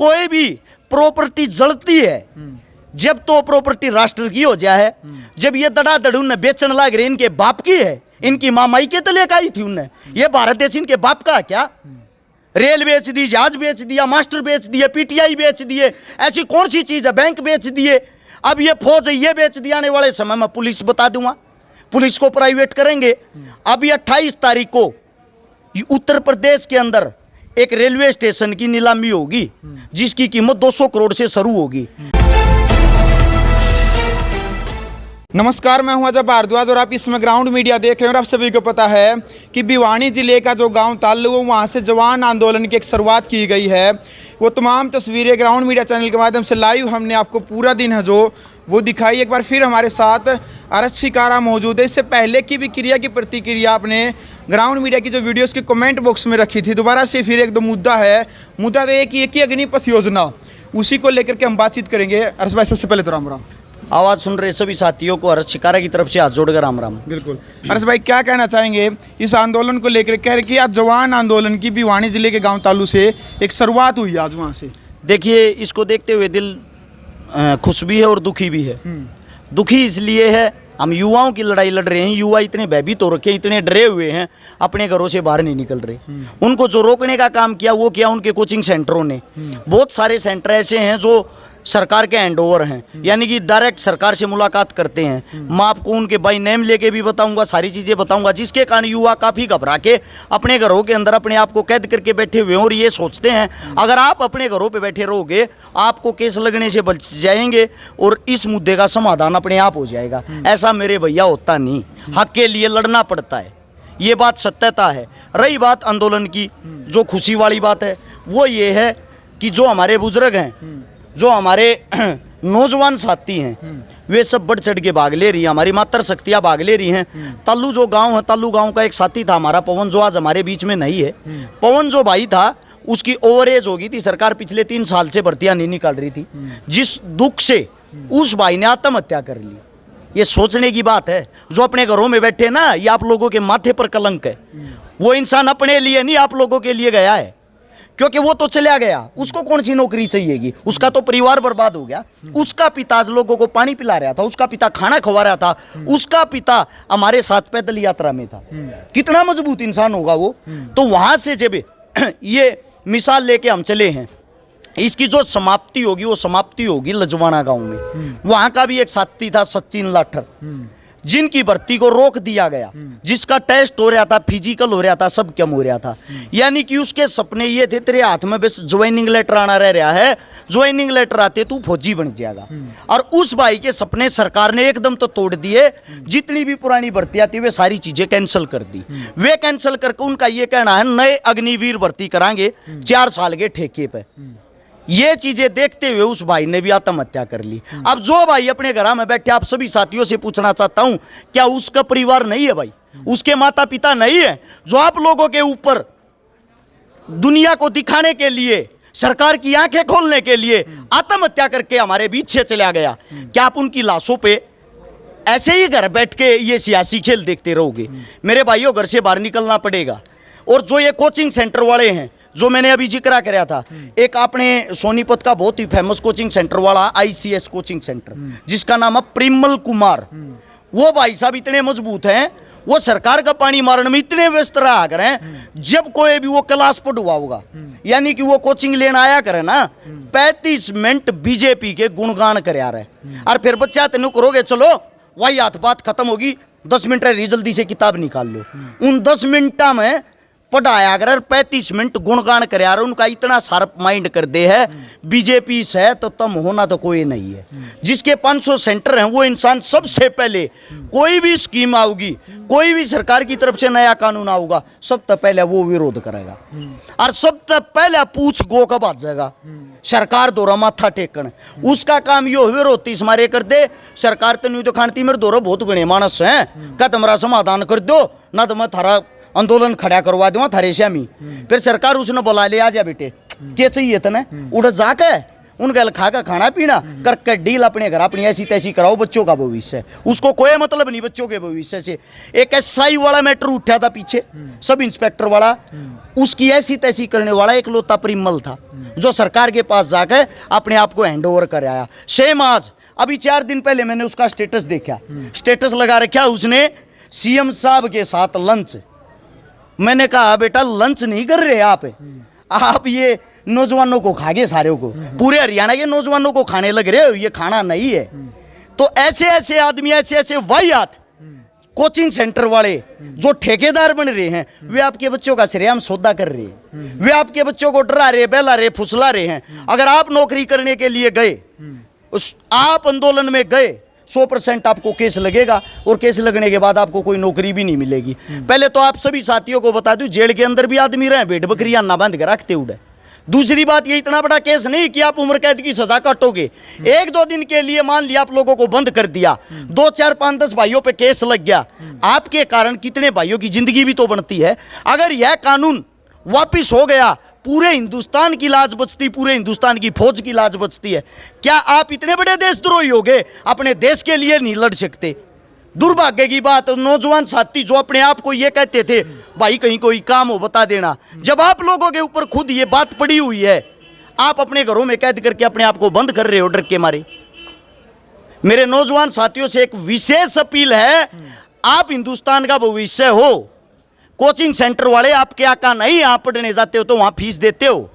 कोई भी प्रॉपर्टी जलती है, जब तो प्रॉपर्टी राष्ट्र की हो जाए है। जब ये दड़ादड़ उन्हें बेचने लग रहे, इनके बाप की है, इनकी मामाई के तले का ही थी उन्हें। ये भारत देश इनके बाप का है क्या? रेल बेच दी, जहाज बेच दिया, मास्टर बेच दिए, पीटीआई बेच दिए, ऐसी कौन सी चीज है? बैंक बेच दिए, अब ये फौज ये बेच दिया। आने वाले समय में पुलिस बता दूंगा, पुलिस को प्राइवेट करेंगे। अभी 28 तारीख को उत्तर प्रदेश के अंदर एक रेलवे स्टेशन की नीलामी होगी, जिसकी कीमत 200 करोड़ से शुरू होगी। नमस्कार, मैं हूं अजय भारद्वाज और आप इसमें ग्राउंड मीडिया देख रहे हैं। और आप सभी को पता है कि भिवानी जिले का जो गांव ताल्लू, वहां से जवान आंदोलन की एक शुरुआत की गई है। वो तमाम तस्वीरें ग्राउंड मीडिया चैनल के माध्यम से लाइव हमने आपको पूरा दिन है जो वो दिखाई। एक बार फिर हमारे साथ आरक्षी कारा मौजूद है। इससे पहले की भी क्रिया की प्रतिक्रिया आपने ग्राउंड मीडिया की जो वीडियोज़ के कमेंट बॉक्स में रखी थी। दोबारा से फिर एक दो मुद्दा है, मुद्दा तो एक ही अग्निपथ योजना, उसी को लेकर के हम बातचीत करेंगे। अरस भाई, सबसे पहले तो राम राम। आवाज़ सुन रहे सभी साथियों को हर्ष शिकारा की तरफ से हाथ जोड़कर राम राम। बिल्कुल। हर्ष भाई, क्या कहना चाहेंगे इस आंदोलन को लेकर? कह रहे कि आज जवान आंदोलन की भिवानी जिले के गांव तालू से एक शुरुआत हुई आज वहां से। देखिए, इसको देखते हुए दिल खुश भी है और दुखी भी है। दुखी इसलिए है, हम युवाओं की लड़ाई लड़ रहे हैं। युवा इतने भयभीत हो रखे, इतने डरे हुए हैं, अपने घरों से बाहर नहीं निकल रहे। उनको जो रोकने का काम किया वो किया उनके कोचिंग सेंटरों ने। बहुत सारे सेंटर ऐसे हैं जो सरकार के हैंडओवर हैं, यानी कि डायरेक्ट सरकार से मुलाकात करते हैं। मैं आपको उनके बाई नेम लेके भी बताऊंगा, सारी चीज़ें बताऊंगा, जिसके कारण युवा काफ़ी घबरा के अपने घरों के अंदर अपने आप को कैद करके बैठे हुए हैं और ये सोचते हैं अगर आप अपने घरों पे बैठे रहोगे आपको केस लगने से बच जाएंगे और इस मुद्दे का समाधान अपने आप हो जाएगा। ऐसा मेरे भैया होता नहीं, हक के लिए लड़ना पड़ता है, ये बात सत्यता है। रही बात आंदोलन की, जो खुशी वाली बात है वो ये है कि जो हमारे बुजुर्ग हैं, जो हमारे नौजवान साथी हैं, वे सब बढ़ चढ़ के भाग ले रही हैं, हमारी मातृ शक्तियाँ भाग ले रही हैं। ताल्लू जो गांव है, ताल्लू गांव का एक साथी था हमारा पवन, जो आज हमारे बीच में नहीं है। पवन जो भाई था उसकी ओवर एज हो गई थी, सरकार पिछले 3 साल से भर्तियाँ नहीं निकाल रही थी, जिस दुख से उस भाई ने आत्महत्या कर ली। ये सोचने की बात है, जो अपने घरों में बैठे ना, ये आप लोगों के माथे पर कलंक है। वो इंसान अपने लिए नहीं आप लोगों के लिए गया है, क्योंकि वो तो चला गया, उसको कौन सी नौकरी चाहिएगी? उसका तो परिवार बर्बाद हो गया। उसका पिता आज लोगों को पानी पिला रहा था, उसका पिता खाना खवा रहा था, उसका पिता हमारे साथ पैदल यात्रा में था। कितना मजबूत इंसान होगा वो। तो वहां से जब ये मिसाल लेके हम चले हैं, इसकी जो समाप्ति होगी वो समाप्ति होगी लजवाना गांव में। वहां का भी एक साथी था सचिन लाठर, जिनकी भर्ती को रोक दिया गया, जिसका टेस्ट हो रहा था, फिजिकल हो रहा था, सब कम हो रहा था। यानी कि उसके सपने ये थे, तेरे हाथ में बस ज्वाइनिंग लेटर आना रह रहा है, ज्वाइनिंग लेटर आते तू फौजी बन जाएगा। और उस भाई के सपने सरकार ने एकदम तो तोड़ दिए। जितनी भी पुरानी भर्तियां थी वे सारी चीजें कैंसिल कर दी। वे कैंसिल करके उनका ये कहना है नए अग्निवीर भर्ती कराएंगे 4 साल के ठेके पे। ये चीजें देखते हुए उस भाई ने भी आत्महत्या कर ली। अब जो भाई अपने घर में बैठे, आप सभी साथियों से पूछना चाहता हूं, क्या उसका परिवार नहीं है भाई? उसके माता पिता नहीं है? जो आप लोगों के ऊपर दुनिया को दिखाने के लिए, सरकार की आंखें खोलने के लिए आत्महत्या करके हमारे बीच से चला गया, क्या आप उनकी लाशों पे ऐसे ही घर बैठ के ये सियासी खेल देखते रहोगे? मेरे भाइयों, घर से बाहर निकलना पड़ेगा। और जो ये कोचिंग सेंटर वाले हैं, जो मैंने अभी जिक्र कराया था, एक आपने सोनीपत का बहुत ही फेमस कोचिंग सेंटर वाला ICS कोचिंग सेंटर, जिसका नाम है प्रिमल कुमार, वो भाई साहब इतने मजबूत हैं, वो सरकार का पानी मारने में इतने व्यस्त रहा करें, जब कोई भी वो क्लास पढ़ुआ होगा, यानी कि वो कोचिंग लेने आया करे ना, 35 मिनट बीजेपी के गुणगान कर रहे। और फिर बच्चा तेन करोगे, चलो वही हाथ बात खत्म होगी, 10 मिनट रही, जल्दी से किताब निकाल लो। उन 10 मिनटा में पढ़ाया कर 35 मिनट गुणगान कर यार, उनका इतना शार्प माइंड कर दे है, बीजेपी से तो तम होना तो कोई नहीं है। जिसके 500 सेंटर हैं, वो इंसान सबसे पहले कोई भी स्कीम आऊगी, कोई भी सरकार की तरफ से नया कानून आऊगा, सबसे पहले वो विरोध करेगा और सबसे पहले पूछ गो का बात जाएगा सरकार दोरा माथा टेकन। उसका काम यो विरोध तीस मारे कर दे, सरकार तो नहीं तो खानती मेरे दोरा बहुत गणे मानस हैं, क्या तुम्हारा समाधान कर दो ना, तो मैं थारा आंदोलन खड़ा करवा दूंगा थारे श्यामी। फिर सरकार उसने बुला ले, आ जा बेटे क्या चाहिए तने, उड़ जाके उनका खा का खाना पीना करके डील अपने घर अपनी ऐसी तैसी कराओ, बच्चों का भविष्य। उसको कोई मतलब नहीं बच्चों के भविष्य से। एक SI वाला मैटर उठा था पीछे, सब इंस्पेक्टर वाला, उसकी ऐसी तैसी करने वाला एकलौता परिमल था जो सरकार के पास जाकर अपने आप को हैंड ओवर कर आया। सेम आज अभी 4 दिन पहले मैंने उसका स्टेटस देखा, स्टेटस लगा रखा उसने सीएम साहब के साथ लंच। मैंने कहा बेटा लंच नहीं कर रहे आप ये नौजवानों को खागे, सारे को, पूरे हरियाणा के नौजवानों को खाने लग रहे हो, ये खाना नहीं है। तो ऐसे ऐसे आदमी, ऐसे ऐसे वाहियात कोचिंग सेंटर वाले जो ठेकेदार बन रहे हैं, वे आपके बच्चों का श्रेयाम सौदा कर रहे हैं, वे आपके बच्चों को डरा रहे, बहला रहे, फुसला रहे हैं। अगर आप नौकरी करने के लिए गए, आप आंदोलन में गए, 100% आपको केस लगेगा और केस लगने के बाद आपको कोई नौकरी भी नहीं मिलेगी। पहले तो आप सभी साथियों को बता दूं, जेल के अंदर भी आदमी रहे भेड़ बकरियां ना बांध के रखते उड़े। दूसरी बात, ये इतना बड़ा केस नहीं कि आप उम्र कैद की सजा काटोगे। 1-2 दिन के लिए मान लिया आप लोगों को बंद कर दिया, 2, 4, 5, 10 भाइयों पे केस लग गया, आपके कारण कितने भाइयों की जिंदगी भी तो बनती है। अगर यह कानून वापिस हो गया, पूरे हिंदुस्तान की लाज बचती, पूरे हिंदुस्तान की फौज की लाज बचती है। क्या आप इतने बड़े देशद्रोही हो गए, अपने देश के लिए नहीं लड़ सकते? दुर्भाग्य की बात, नौजवान साथी जो अपने आप को ये कहते थे भाई कहीं कोई काम हो बता देना, जब आप लोगों के ऊपर खुद ये बात पड़ी हुई है, आप अपने घरों में कैद करके अपने आप को बंद कर रहे हो डर के मारे। मेरे नौजवान साथियों से एक विशेष अपील है, आप हिंदुस्तान का भविष्य हो। कोचिंग सेंटर वाले आपके आका नहीं, आप पढ़ने जाते हो तो वहां फीस देते हो,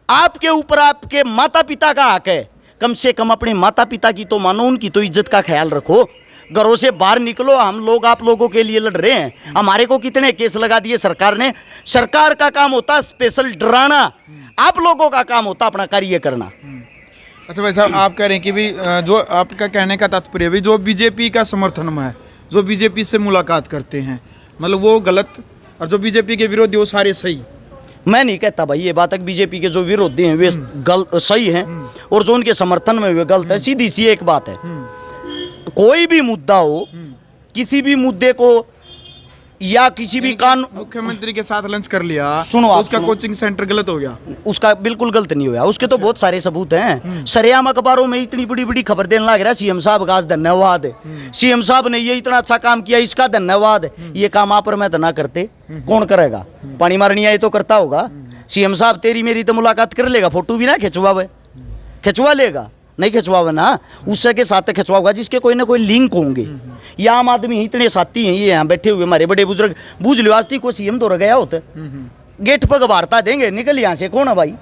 आपके ऊपर आपके माता पिता का हक है। कम से कम अपने माता पिता की तो मानो, उनकी तो इज्जत का ख्याल रखो। घरों से बाहर निकलो, हम लोग आप लोगों के लिए लड़ रहे हैं। हमारे को कितने केस लगा दिए सरकार ने। सरकार का काम होता स्पेशल डराना, आप लोगों का काम होता अपना कार्य करना। अच्छा भाई साहब, आप कह रहे हैं कि भी जो आपका कहने का तात्पर्य भी जो बीजेपी का समर्थन में है, जो बीजेपी से मुलाकात करते हैं, मतलब वो गलत, और जो बीजेपी के विरोधी वो सारे सही। मैं नहीं कहता भाई ये बात है, बीजेपी के जो विरोधी हैं वे सही हैं और जो उनके समर्थन में वे गलत है। सीधी सी एक बात है, कोई भी मुद्दा हो, किसी भी मुद्दे को या किसी भी कानून, मुख्यमंत्री के साथ लंच कर लिया, सुनो तो आप, उसका कोचिंग सेंटर गलत हो गया। उसका बिल्कुल गलत नहीं हुआ, उसके तो बहुत सारे सबूत हैं। सरेआम अखबारों में इतनी बड़ी बड़ी खबर देने लग रहा है, सीएम साहब का धन्यवाद है, सीएम साहब ने ये इतना अच्छा काम किया, इसका धन्यवाद है। ये काम आप और मैं तो ना करते, कौन करेगा? पानी मारनी आए तो करता होगा। सीएम साहब तेरी मेरी तो मुलाकात कर लेगा, फोटो भी ना खिंचवा लेगा, नहीं खिंचवावे ना, उससे के साथ खिंचवाऊंगा जिसके कोई ना कोई लिंक होंगे। ये आम आदमी इतने साथी हैं, ये यहाँ बैठे हुए हमारे बड़े बुजुर्ग, बूझ लो आज को सीएम तो रह गया होता, गेट पर वार्ता देंगे, निकल यहाँ से, कौन है भाई?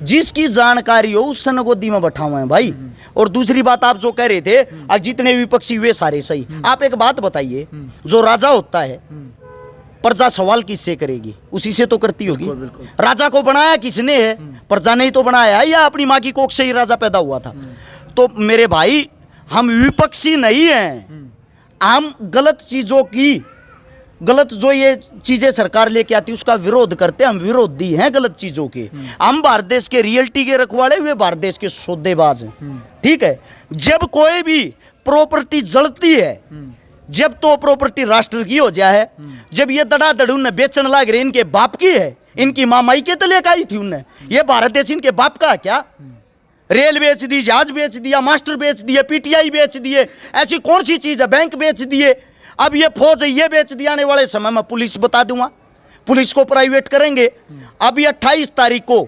जिसकी जानकारी हो उस सन गोदी में बैठा हुआ है भाई। और दूसरी बात, आप जो कह रहे थे आज जितने विपक्षी हुए सारे सही। आप एक बात बताइए, जो राजा होता है प्रजा सवाल किससे करेगी? उसी से तो करती होगी। राजा को बनाया किसने है? प्रजा ने ही तो बनाया, या अपनी माँ की कोख से ही राजा पैदा हुआ था? तो मेरे भाई, हम विपक्षी नहीं हैं, हम गलत चीजों की, गलत जो ये चीजें सरकार लेके आती है उसका विरोध करते, हम विरोधी हैं गलत चीजों के। हम भारत देश के रियलिटी के रखवाले हुए, भारत देश के सौदेबाज हैं, ठीक है। जब कोई भी प्रॉपर्टी जलती है, जब तो प्रॉपर्टी राष्ट्र की हो जाए, जब ये दड़ादड़ उन्हें बेचने लग रहे, इनके बाप की है, इनकी मामाई के तले का ही थी उन्हें, ये भारत देश इनके बाप का क्या? रेल बेच दी, जहाज बेच दिया, मास्टर बेच दिए, पीटीआई बेच दिए, ऐसी कौन सी चीज है? बैंक बेच दिए, अब ये फौज है ये बेच दिया। आने वाले समय में पुलिस बता दूंगा, पुलिस को प्राइवेट करेंगे। अभी 28 तारीख को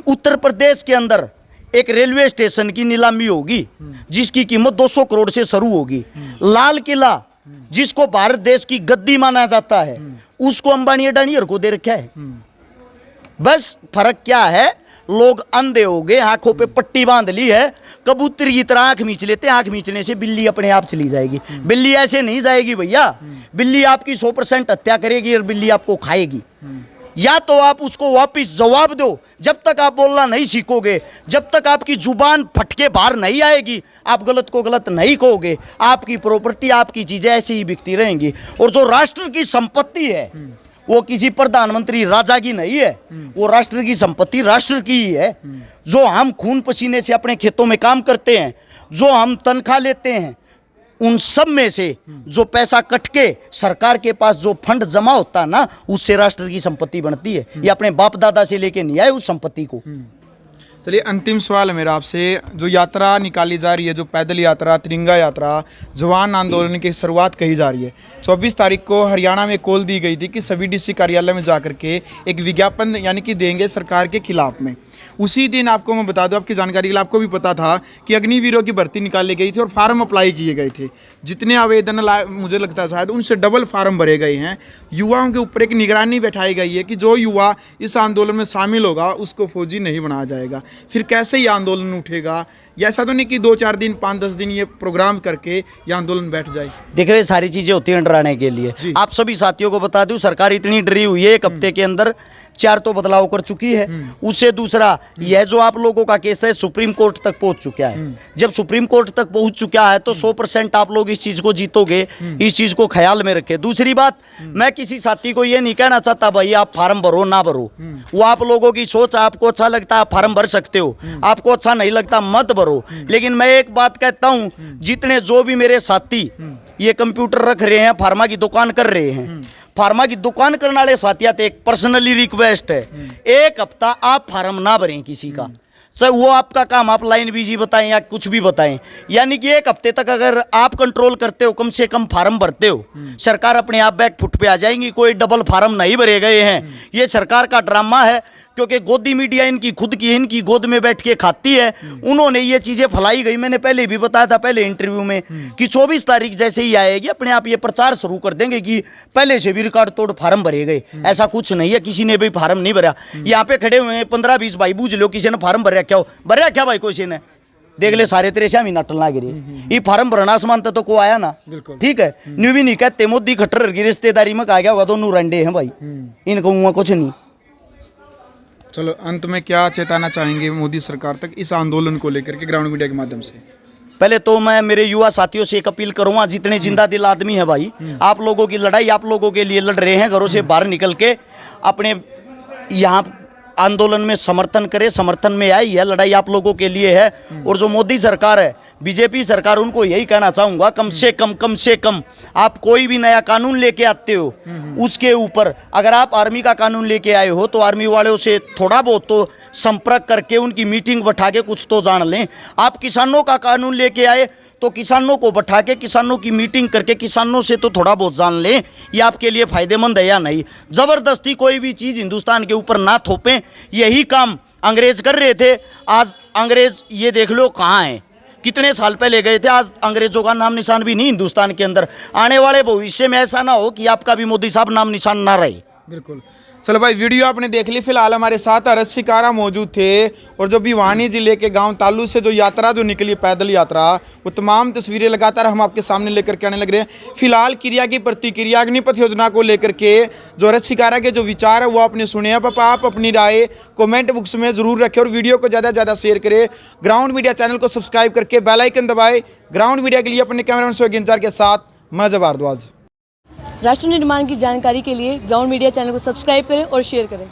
उत्तर प्रदेश के अंदर एक रेलवे स्टेशन की नीलामी होगी जिसकी कीमत 200 करोड़ से शुरू होगी। लाल किला जिसको भारत देश की गद्दी माना जाता है, उसको अंबानी अडानी को दे रखा है। बस फर्क क्या है, लोग अंधे हो गए, आंखों पे पट्टी बांध ली है, कबूतर की तरह आंख मींच लेते हैं। आंख मींचने से बिल्ली अपने आप चली जाएगी। बिल्ली ऐसे नहीं जाएगी भैया, बिल्ली आपकी 100% हत्या करेगी और बिल्ली आपको खाएगी। या तो आप उसको वापस जवाब दो, जब तक आप बोलना नहीं सीखोगे, जब तक आपकी जुबान फटके बाहर नहीं आएगी, आप गलत को गलत नहीं कहोगे, आपकी प्रॉपर्टी, आपकी चीजें ऐसे ही बिकती रहेंगी। और जो राष्ट्र की संपत्ति है वो किसी प्रधानमंत्री राजा की नहीं है, वो राष्ट्र की संपत्ति राष्ट्र की ही है। जो हम खून पसीने से अपने खेतों में काम करते हैं, जो हम तनख्वाह लेते हैं, उन सब में से जो पैसा कट के सरकार के पास जो फंड जमा होता है ना, उससे राष्ट्र की संपत्ति बनती है। ये अपने बाप दादा से लेके नहीं आए उस संपत्ति को। चलिए अंतिम सवाल है मेरा आपसे, जो यात्रा निकाली जा रही है, जो पैदल यात्रा, तिरंगा यात्रा, जवान आंदोलन की शुरुआत कही जा रही है, 24 तारीख को हरियाणा में कॉल दी गई थी कि सभी डीसी कार्यालय में जाकर के एक विज्ञापन यानी कि देंगे सरकार के खिलाफ में। उसी दिन आपको मैं बता दूं, आपकी जानकारी के लिए, आपको भी पता था कि अग्निवीरों की भर्ती निकाली गई थी और फार्म अप्लाई किए गए थे। जितने आवेदन मुझे लगता है शायद उनसे डबल फार्म भरे गए हैं। युवाओं के ऊपर एक निगरानी बैठाई गई है कि जो युवा इस आंदोलन में शामिल होगा उसको फौजी नहीं बनाया जाएगा। फिर कैसे ये आंदोलन उठेगा? या ऐसा तो नहीं कि 2-4 दिन 5-10 दिन ये प्रोग्राम करके ये आंदोलन बैठ जाए। देखो ये सारी चीजें होती हैं डराने के लिए। आप सभी साथियों को बता दूं, सरकार इतनी डरी हुई है, एक हफ्ते के अंदर 4 तो बदलाव कर चुकी है। उससे दूसरा, यह जो आप लोगों का केस है सुप्रीम कोर्ट तक पहुंच चुका है। जब सुप्रीम कोर्ट तक पहुंच चुका है तो 100% आप लोग इस चीज को जीतोगे, इस चीज को ख्याल में रखे। दूसरी बात, मैं किसी साथी को ये नहीं कहना चाहता भाई आप फार्म भरो ना भरो, वो आप लोगों की सोच। आपको अच्छा लगता है फार्म भर सकते हो, आपको अच्छा नहीं लगता मत भरो। लेकिन मैं एक बात कहता हूं, जितने जो भी मेरे साथी ये कंप्यूटर रख रहे हैं, फार्मा की दुकान कर रहे हैं, फार्मा की दुकान करने वाले साथियात, एक पर्सनली रिक्वेस्ट है, एक हफ्ता आप फार्म ना भरें किसी का, चाहे वो आपका काम आप लाइन बीजी बताएं या कुछ भी बताएं। यानी कि एक हफ्ते तक अगर आप कंट्रोल करते हो, कम से कम फार्म भरते हो, सरकार अपने आप बैक फुट पे आ जाएंगी। कोई डबल फार्म नहीं भरे गए हैं, ये सरकार का ड्रामा है। क्योंकि गोदी मीडिया इनकी खुद की, इनकी गोद में बैठ के खाती है। उन्होंने ये चीजें फैलाई गई। मैंने पहले भी बताया था पहले इंटरव्यू में कि 24 तारीख जैसे ही आएगी अपने आप ये प्रचार शुरू कर देंगे कि पहले से भी रिकॉर्ड तोड़ फार्म भरे गए। ऐसा कुछ नहीं है, किसी ने भी फार्म नहीं भरा। यहाँ पे खड़े हुए हैं 15-20 भाई, बूझ लो किसी ने फार्म भरा क्या हो? भरा क्या भाई किसी ने? देख ले सारे तेरे श्यामी नटल ना गिरे। ये फार्म भरना समानता तो को आया ना, ठीक है। न्यू भी नहीं कहते मोदी खट्टर की रिश्तेदारी में कहा गया होगा, दोनों रंडे हैं भाई, इनको हुआ कुछ नहीं। चलो अंत में क्या चेताना चाहेंगे मोदी सरकार तक इस आंदोलन को लेकर के ग्राउंड मीडिया के माध्यम से? पहले तो मैं मेरे युवा साथियों से एक अपील करूंगा, जितने जिंदा दिल आदमी है भाई, आप लोगों की लड़ाई आप लोगों के लिए लड़ रहे हैं, घरों से बाहर निकल के अपने यहाँ आंदोलन में समर्थन करें, समर्थन में आई है, लड़ाई आप लोगों के लिए है। और जो मोदी सरकार है, बीजेपी सरकार, उनको यही कहना चाहूँगा, कम से कम आप कोई भी नया कानून लेके आते हो, उसके ऊपर अगर आप आर्मी का कानून लेके आए हो तो आर्मी वालों से थोड़ा बहुत तो संपर्क करके उनकी मीटिंग बैठा के कुछ तो जान लें। आप किसानों का कानून लेके आए तो किसानों को बैठा के किसानों की मीटिंग करके किसानों से तो थोड़ा बहुत जान लें ये आपके लिए फ़ायदेमंद है या नहीं। ज़बरदस्ती कोई भी चीज़ हिंदुस्तान के ऊपर ना थोपें। यही काम अंग्रेज़ कर रहे थे। आज अंग्रेज़ ये देख लो कहाँ हैं, कितने साल पहले गए थे, आज अंग्रेज़ों का नाम निशान भी नहीं हिंदुस्तान के अंदर। आने वाले भविष्य में ऐसा ना हो कि आपका भी मोदी साहब नाम निशान ना रहे। बिल्कुल। चलो भाई, वीडियो आपने देख ली। फिलहाल हमारे साथ अरज शिकारा मौजूद थे और जो भिवानी जिले के गांव तालू से जो यात्रा जो निकली, पैदल यात्रा, वो तमाम तस्वीरें लगातार हम आपके सामने लेकर के आने लग रहे हैं। फिलहाल क्रिया की प्रतिक्रिया अग्निपथ योजना को लेकर के जो अरज शिकारा के जो विचार है वो आपने सुने। अब आप अपनी राय कमेंट बॉक्स में जरूर रखें और वीडियो को ज़्यादा से ज़्यादा शेयर करें। ग्राउंड मीडिया चैनल को सब्सक्राइब करके बेल आइकन दबाएं। ग्राउंड मीडिया के लिए अपने कैमरामैन सोहेल इंतजार के साथ मैं जब भारद्वाज। राष्ट्र निर्माण की जानकारी के लिए ग्राउंड मीडिया चैनल को सब्सक्राइब करें और शेयर करें।